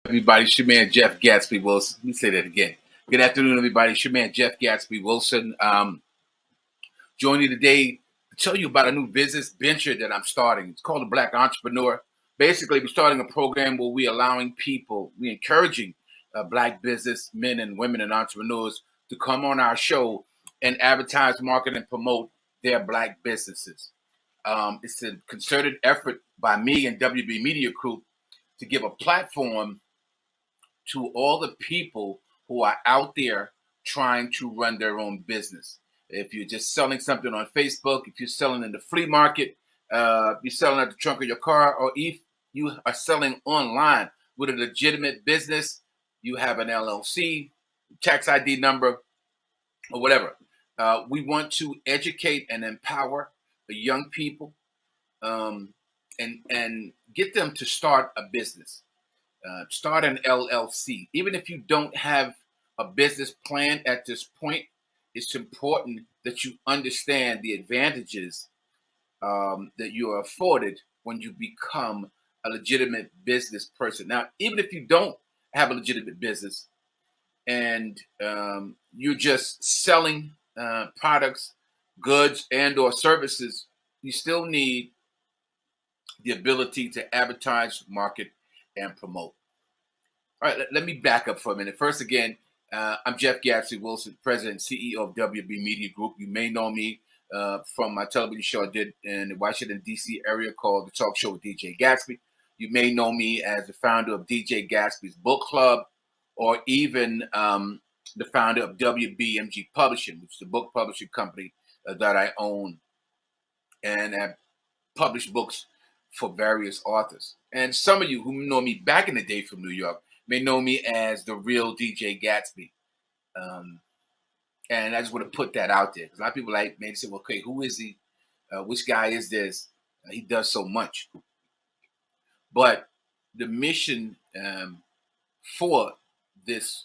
Everybody, it's your man Jeff Gatsby Wilson. Let me say that again. Good afternoon, everybody. It's your man Jeff Gatsby Wilson. Joining you today to tell you about a new business venture that I'm starting. It's called the Black Entrepreneur. Basically, we're starting a program where we're encouraging Black business men and women and entrepreneurs to come on our show and advertise, market, and promote their Black businesses. It's a concerted effort by me and WB Media Group to give a platform to all the people who are out there trying to run their own business. If you're just selling something on Facebook, if you're selling in the flea market, you're selling at the trunk of your car, or if you are selling online with a legitimate business, you have an LLC, tax ID number, or whatever. We want to educate and empower the young people and get them to start a business. Start an LLC. Even if you don't have a business plan at this point, it's important that you understand the advantages that you are afforded when you become a legitimate business person. Now, even if you don't have a legitimate business and you're just selling products, goods, and or services, you still need the ability to advertise, market, and promote. All right, let me back up for a minute. First, again, I'm Jeff Gatsby Wilson, President and CEO of WB Media Group. You may know me from my television show I did in the Washington, D.C. area called The Talk Show with DJ Gatsby. You may know me as the founder of DJ Gatsby's Book Club, or even the founder of WBMG Publishing, which is the book publishing company that I own and have published books for various authors. And some of you who know me back in the day from New York may know me as the real DJ Gatsby. And I just want to put that out there because a lot of people may say, well, okay, who is he? Which guy is this? He does so much. But the mission for this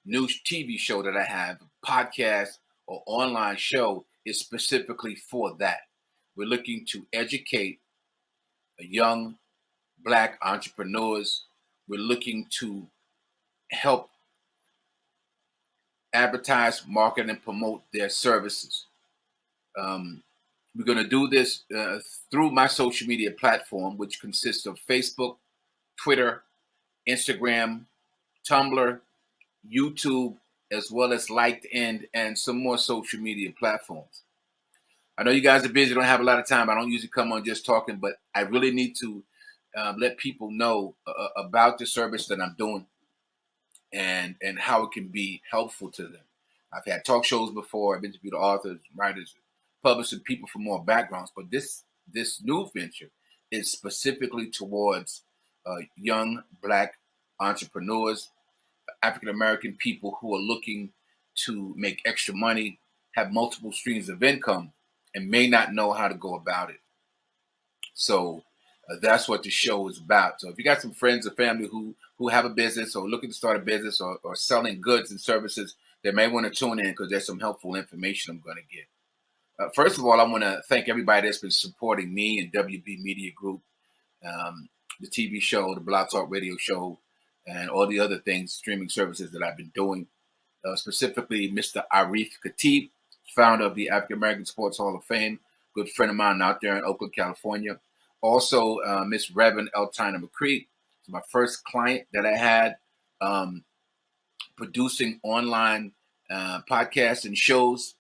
new TV show that I have, podcast or online show, is specifically for that. We're looking to educate young Black entrepreneurs. We're looking to help advertise, market, and promote their services. We're going to do this through my social media platform, which consists of Facebook, Twitter, Instagram, Tumblr, YouTube, as well as LinkedIn and some more social media platforms. I know you guys are busy, don't have a lot of time. I don't usually come on just talking, but I really need to let people know about the service that I'm doing and how it can be helpful to them. I've had talk shows before. I've interviewed authors, writers, publishing people from more backgrounds, but this new venture is specifically towards young Black entrepreneurs, African American people who are looking to make extra money, have multiple streams of income, and may not know how to go about it. So that's what the show is about. So if you got some friends or family who have a business or looking to start a business or selling goods and services, they may want to tune in because there's some helpful information I'm going to give. First of all, I want to thank everybody that's been supporting me and WB Media Group, the TV show, the Blog Talk Radio show, and all the other things, streaming services that I've been doing. Specifically, Mr. Arif Khatib, founder of the African American Sports Hall of Fame, good friend of mine out there in Oakland, California. Also, Miss Reverend Eltina McCree, my first client that I had producing online podcasts and shows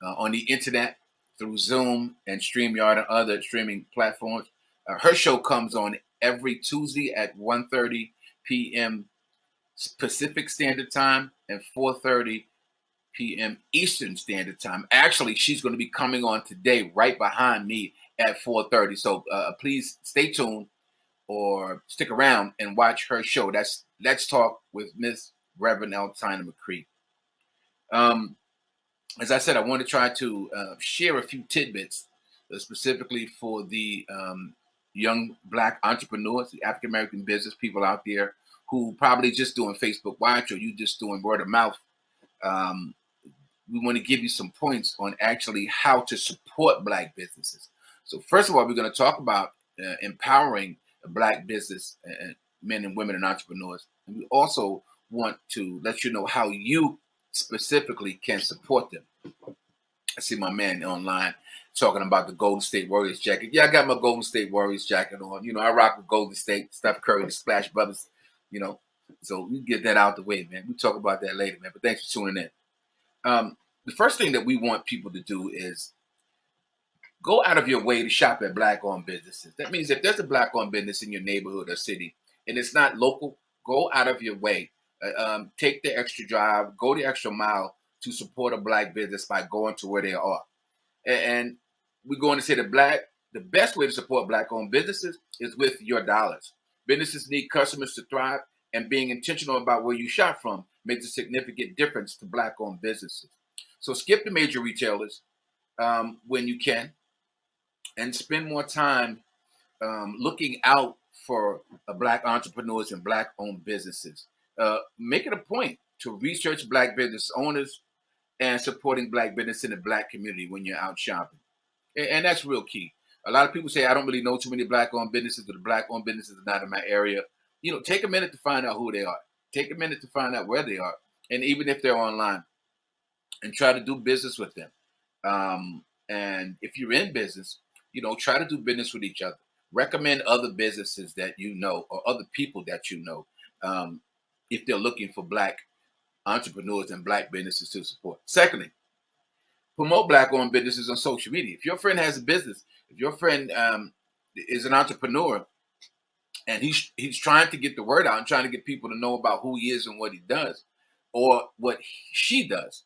on the internet through Zoom and StreamYard and other streaming platforms. Her show comes on every Tuesday at 1:30 p.m. Pacific Standard Time and 4:30 p.m. Eastern Standard Time. Actually, she's going to be coming on today right behind me at 4:30. So please stay tuned or stick around and watch her show. That's Let's Talk with Miss Reverend Eltina McCree. As I said, I want to try to share a few tidbits specifically for the young Black entrepreneurs, the African American business people out there who probably just doing Facebook Watch or you just doing word of mouth. We want to give you some points on actually how to support Black businesses. So first of all, we're going to talk about empowering a Black business men and women and entrepreneurs. And we also want to let you know how you specifically can support them. I see my man online talking about the Golden State Warriors jacket. Yeah, I got my Golden State Warriors jacket on. You know, I rock with Golden State, Steph Curry, the Splash Brothers, you know. So we get that out the way, man. We'll talk about that later, man. But thanks for tuning in. The first thing that we want people to do is go out of your way to shop at Black-owned businesses. That means if there's a Black-owned business in your neighborhood or city and it's not local, go out of your way. Take the extra drive, go the extra mile to support a Black business by going to where they are. And we're going to say the best way to support Black-owned businesses is with your dollars. Businesses need customers to thrive, and being intentional about where you shop from makes a significant difference to Black-owned businesses. So skip the major retailers when you can, and spend more time looking out for Black entrepreneurs and Black-owned businesses. Make it a point to research Black business owners and supporting Black business in the Black community when you're out shopping. And that's real key. A lot of people say, I don't really know too many Black-owned businesses, or the Black-owned businesses are not in my area. You know, take a minute to find out who they are. Take a minute to find out where they are. And even if they're online, and try to do business with them. And if you're in business, you know, try to do business with each other. Recommend other businesses that you know or other people that you know if they're looking for Black entrepreneurs and Black businesses to support. Secondly, promote Black-owned businesses on social media. If your friend has a business, if your friend is an entrepreneur and he's trying to get the word out and trying to get people to know about who he is and what he does or what she does,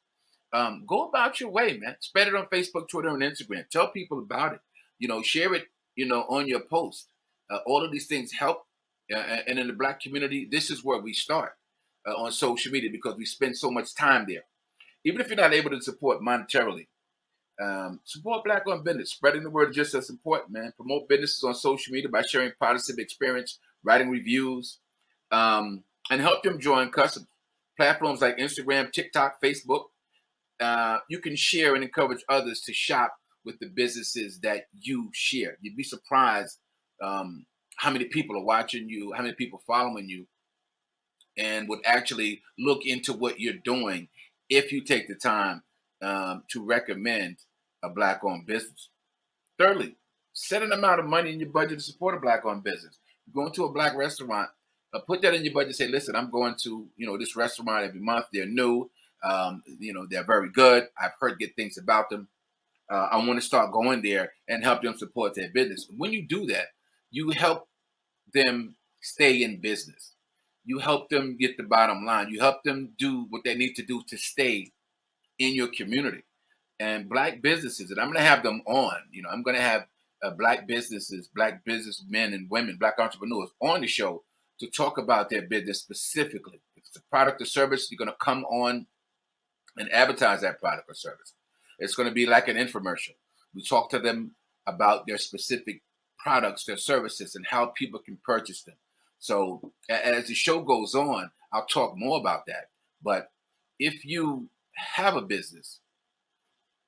go about your way, man. Spread it on Facebook, Twitter, and Instagram. Tell people about it. You know, share it, you know, on your post. All of these things help. And in the Black community, this is where we start on social media because we spend so much time there. Even if you're not able to support monetarily, support Black-owned business. Spreading the word is just as important, man. Promote businesses on social media by sharing positive experience, writing reviews, and help them join customers. Platforms like Instagram, TikTok, Facebook, you can share and encourage others to shop with the businesses that you share. You'd be surprised how many people are watching you, how many people are following you, and would actually look into what you're doing if you take the time to recommend a Black-owned business. Thirdly, set an amount of money in your budget to support a Black-owned business. You're going to a Black restaurant, put that in your budget. Say, listen, I'm going to this restaurant every month. They're new. They're very good. I've heard good things about them. I want to start going there and help them support their business. When you do that, you help them stay in business. You help them get the bottom line. You help them do what they need to do to stay in your community. And Black businesses, and I'm going to have them on. I'm going to have Black businesses, Black businessmen and women, Black entrepreneurs on the show to talk about their business specifically. If it's a product or service, you're going to come on and advertise that product or service. It's going to be like an infomercial. We talk to them about their specific products, their services, and how people can purchase them. So as the show goes on, I'll talk more about that. But if you have a business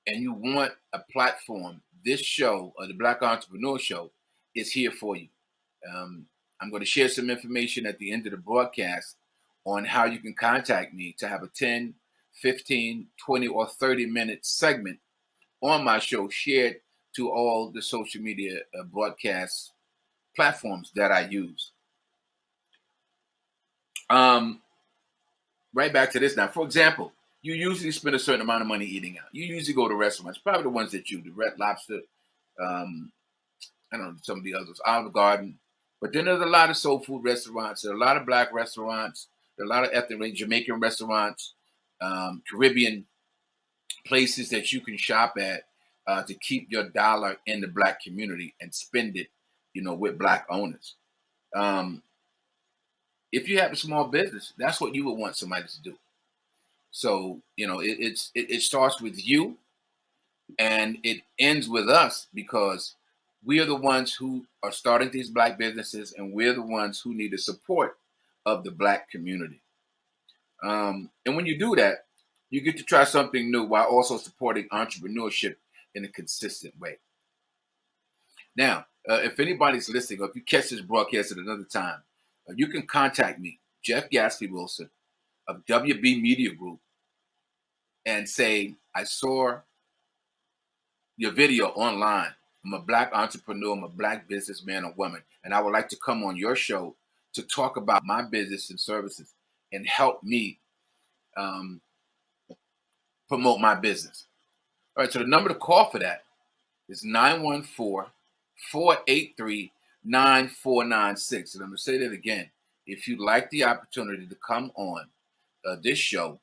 and you want a platform, this show, or the Black Entrepreneur Show, is here for you. I'm going to share some information at the end of the broadcast on how you can contact me to have a 10, 15, 20, or 30-minute segment on my show shared to all the social media broadcast platforms that I use. Right back to this now. For example, you usually spend a certain amount of money eating out. You usually go to restaurants, probably the ones that you do, Red Lobster, I don't know, some of the others, Olive Garden. But then there's a lot of soul food restaurants. There are a lot of Black restaurants. There are a lot of ethnic Jamaican restaurants, Caribbean places that you can shop at to keep your dollar in the Black community and spend it, with Black owners. If you have a small business, that's what you would want somebody to do. So, it starts with you and it ends with us because we are the ones who are starting these Black businesses and we're the ones who need the support of the Black community. And when you do that, you get to try something new while also supporting entrepreneurship in a consistent way. Now, if anybody's listening or if you catch this broadcast at another time, You can contact me, Jeff Gatsby Wilson of WB Media Group, and say, I saw your video online. I'm a Black entrepreneur, I'm a Black businessman or woman, and I would like to come on your show to talk about my business and services and help me um, promote my business. All right, so the number to call for that is 914-483-9496. And I'm going to say that again. If you'd like the opportunity to come on this show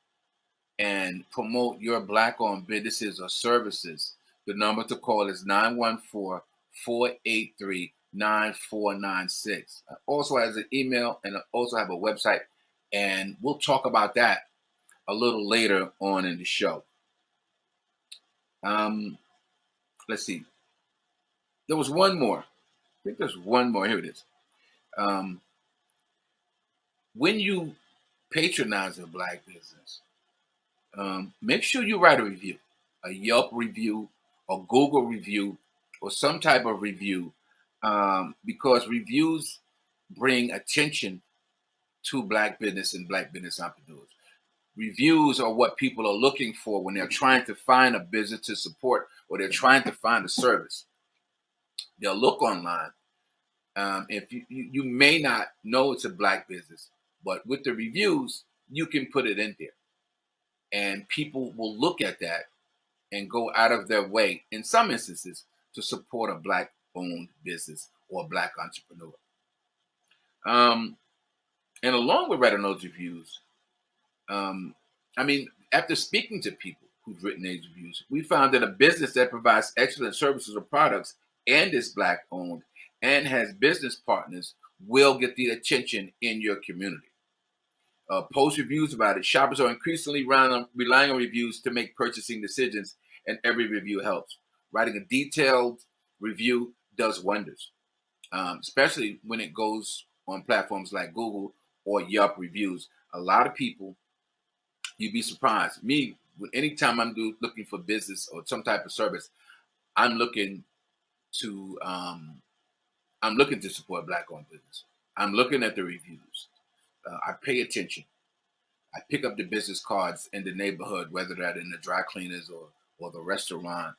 and promote your Black-owned businesses or services, the number to call is 914-483-9496. Also has an email and also have a website, and we'll talk about that a little later on in the show. Let's see. There was one more. I think there's one more. Here it is. When you patronize a Black business, make sure you write a review, a Yelp review, a Google review, or some type of review, because reviews bring attention to Black business and Black business entrepreneurs. Reviews are what people are looking for when they're trying to find a business to support or they're trying to find a service. They'll look online. If you may not know it's a Black business, but with the reviews, you can put it in there. And people will look at that and go out of their way, in some instances, to support a Black-owned business or a Black entrepreneur. And along with writing those reviews, after speaking to people who've written these reviews, we found that a business that provides excellent services or products and is Black-owned and has business partners will get the attention in your community. Post reviews about it. Shoppers are increasingly relying on reviews to make purchasing decisions, and every review helps. Writing a detailed review does wonders, especially when it goes on platforms like Google or Yelp reviews. A lot of people, you'd be surprised. Me, anytime I'm looking for business or some type of service, I'm looking to support Black-owned business. I'm looking at the reviews. I pay attention. I pick up the business cards in the neighborhood, whether they're in the dry cleaners or the restaurant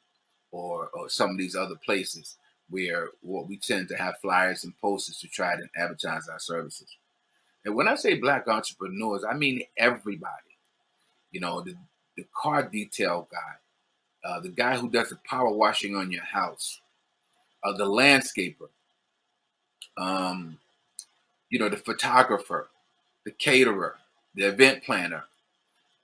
or some of these other places where we tend to have flyers and posters to try to advertise our services. And when I say Black entrepreneurs, I mean everybody. You know, the car detail guy, the guy who does the power washing on your house, the landscaper, the photographer, the caterer, the event planner.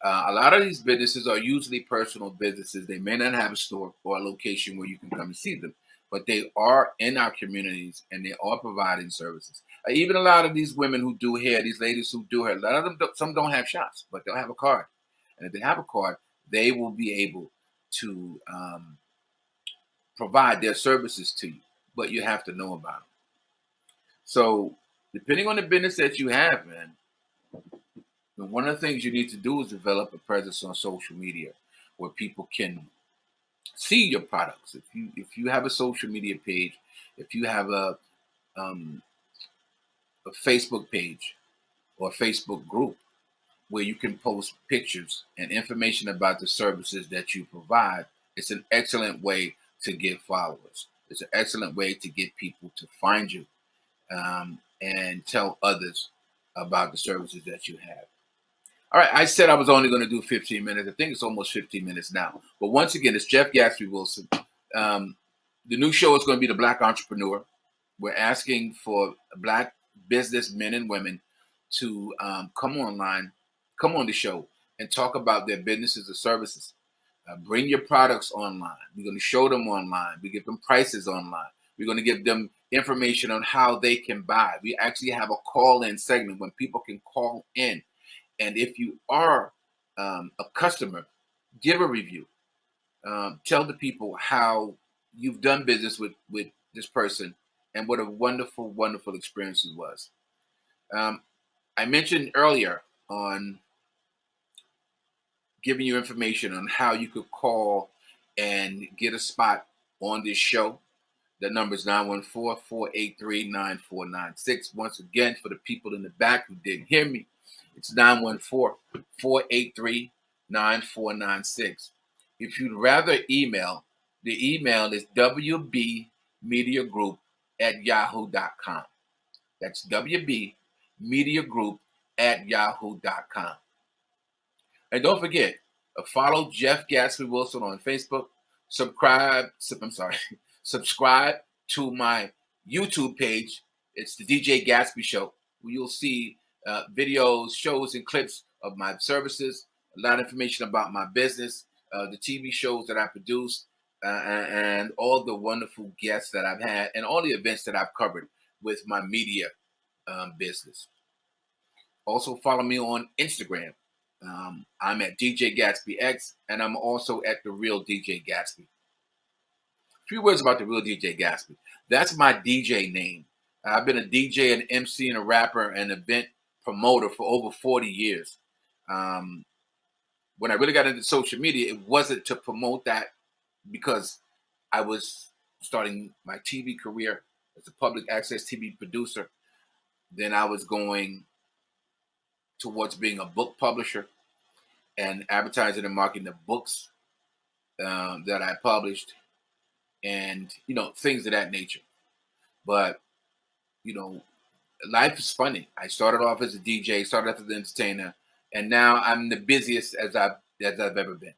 A lot of these businesses are usually personal businesses. They may not have a store or a location where you can come and see them, but they are in our communities and they are providing services. Even a lot of these women who do hair, these ladies who do hair, a lot of them, some don't have shops, but they'll have a card. And if they have a card, they will be able to provide their services to you, but you have to know about them. So depending on the business that you have, man, one of the things you need to do is develop a presence on social media where people can see your products. If you have a social media page, if you have a Facebook page or a Facebook group where you can post pictures and information about the services that you provide, it's an excellent way to get followers. It's an excellent way to get people to find you and tell others about the services that you have. All right, I said I was only going to do 15 minutes. I think it's almost 15 minutes now. But once again, it's Jeff Gatsby Wilson. The new show is going to be The Black Entrepreneur. We're asking for Black businessmen and women to come on the show and talk about their businesses or services. Bring your products online. We're going to show them online. We give them prices online. We're going to give them information on how they can buy. We actually have a call-in segment when people can call in. And if you are a customer, give a review. Tell the people how you've done business with this person and what a wonderful, wonderful experience it was. I mentioned earlier on giving you information on how you could call and get a spot on this show. The number is 914-483-9496. Once again, for the people in the back who didn't hear me, it's 914-483-9496. If you'd rather email, the email is wbmediagroup@yahoo.com. That's wbmediagroup@yahoo.com. And don't forget, follow Jeff Gatsby Wilson on Facebook. Subscribe to my YouTube page. It's the DJ Gatsby Show, where you'll see videos, shows, and clips of my services, a lot of information about my business, the TV shows that I produce, and all the wonderful guests that I've had, and all the events that I've covered with my media business. Also, follow me on Instagram. I'm at DJ Gatsby X, and I'm also at The Real DJ Gatsby. A few words about The Real DJ Gatsby. That's my DJ name. I've been a DJ, an MC, and a rapper, and event promoter for over 40 years. When I really got into social media, it wasn't to promote that, because I was starting my TV career as a public access TV producer. Then I was going towards being a book publisher and advertising and marketing the books that I published, and things of that nature. But life is funny. I started off as a DJ, started off as an entertainer, and now I'm the busiest as I've ever been.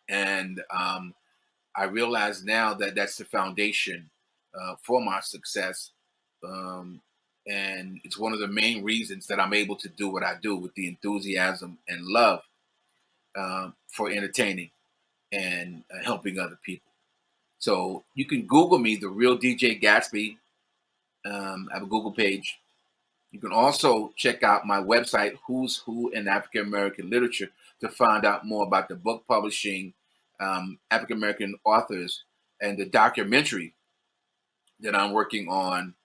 And I realize now that that's the foundation for my success. And it's one of the main reasons that I'm able to do what I do with the enthusiasm and love for entertaining and helping other people. So you can Google me, The Real DJ Gatsby. I have a Google page. You can also check out my website, Who's Who in African American Literature, to find out more about the book publishing, African American authors, and the documentary that I'm working on.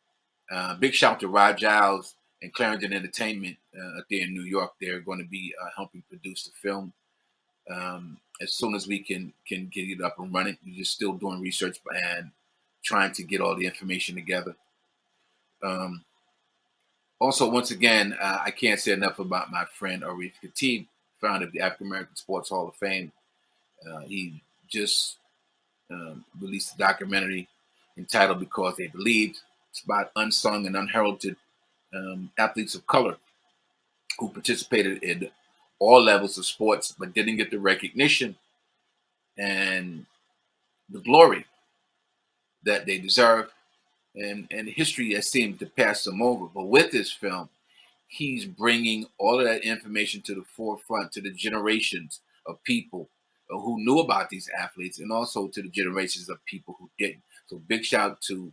Big shout out to Rod Giles and Clarendon Entertainment there in New York. They're going to be helping produce the film. As soon as we can get it up and running. We're just still doing research and trying to get all the information together. Also, once again, I can't say enough about my friend Arif Khatib, founder of the African American Sports Hall of Fame. He just released a documentary entitled Because They Believed. It's about unsung and unheralded athletes of color who participated in all levels of sports but didn't get the recognition and the glory that they deserve. And history has seemed to pass them over. But with this film, he's bringing all of that information to the forefront, to the generations of people who knew about these athletes, and also to the generations of people who didn't. So big shout out to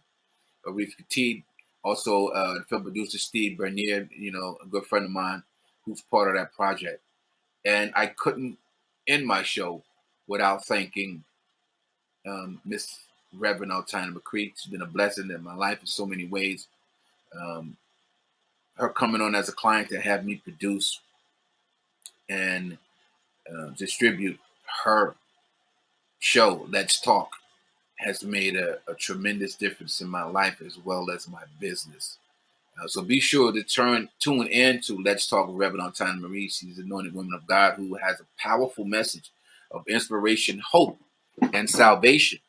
Arif Khatib, also film producer Steve Bernier, a good friend of mine who's part of that project. And I couldn't end my show without thanking Miss Reverend Altina McCree. She's been a blessing in my life in so many ways. Her coming on as a client to have me produce and distribute her show, Let's Talk, has made a tremendous difference in my life as well as my business. So be sure to tune in to Let's Talk with Reverend Altina Marie. She's an anointed woman of God who has a powerful message of inspiration, hope, and salvation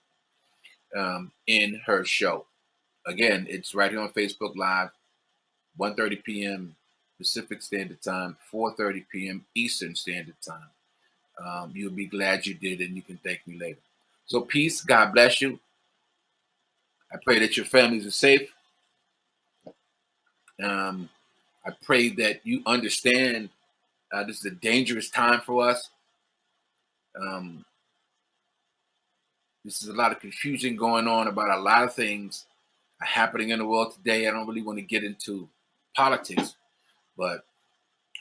in her show. Again, it's right here on Facebook Live, 1:30 p.m. Pacific Standard Time, 4:30 p.m. Eastern Standard Time. You'll be glad you did, and you can thank me later. So peace. God bless you. I pray that your families are safe. I pray that you understand this is a dangerous time for us. This is a lot of confusion going on about a lot of things happening in the world today. I don't really want to get into politics, but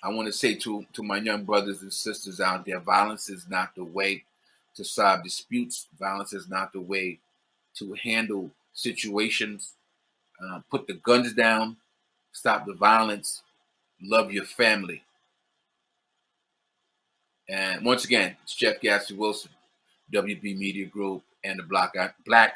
I want to say to my young brothers and sisters out there, violence is not the way to solve disputes. Violence is not the way to handle situations. Put the guns down, stop the violence, love your family. And once again, it's Jeff Gatsby Wilson, WB Media Group, and the Black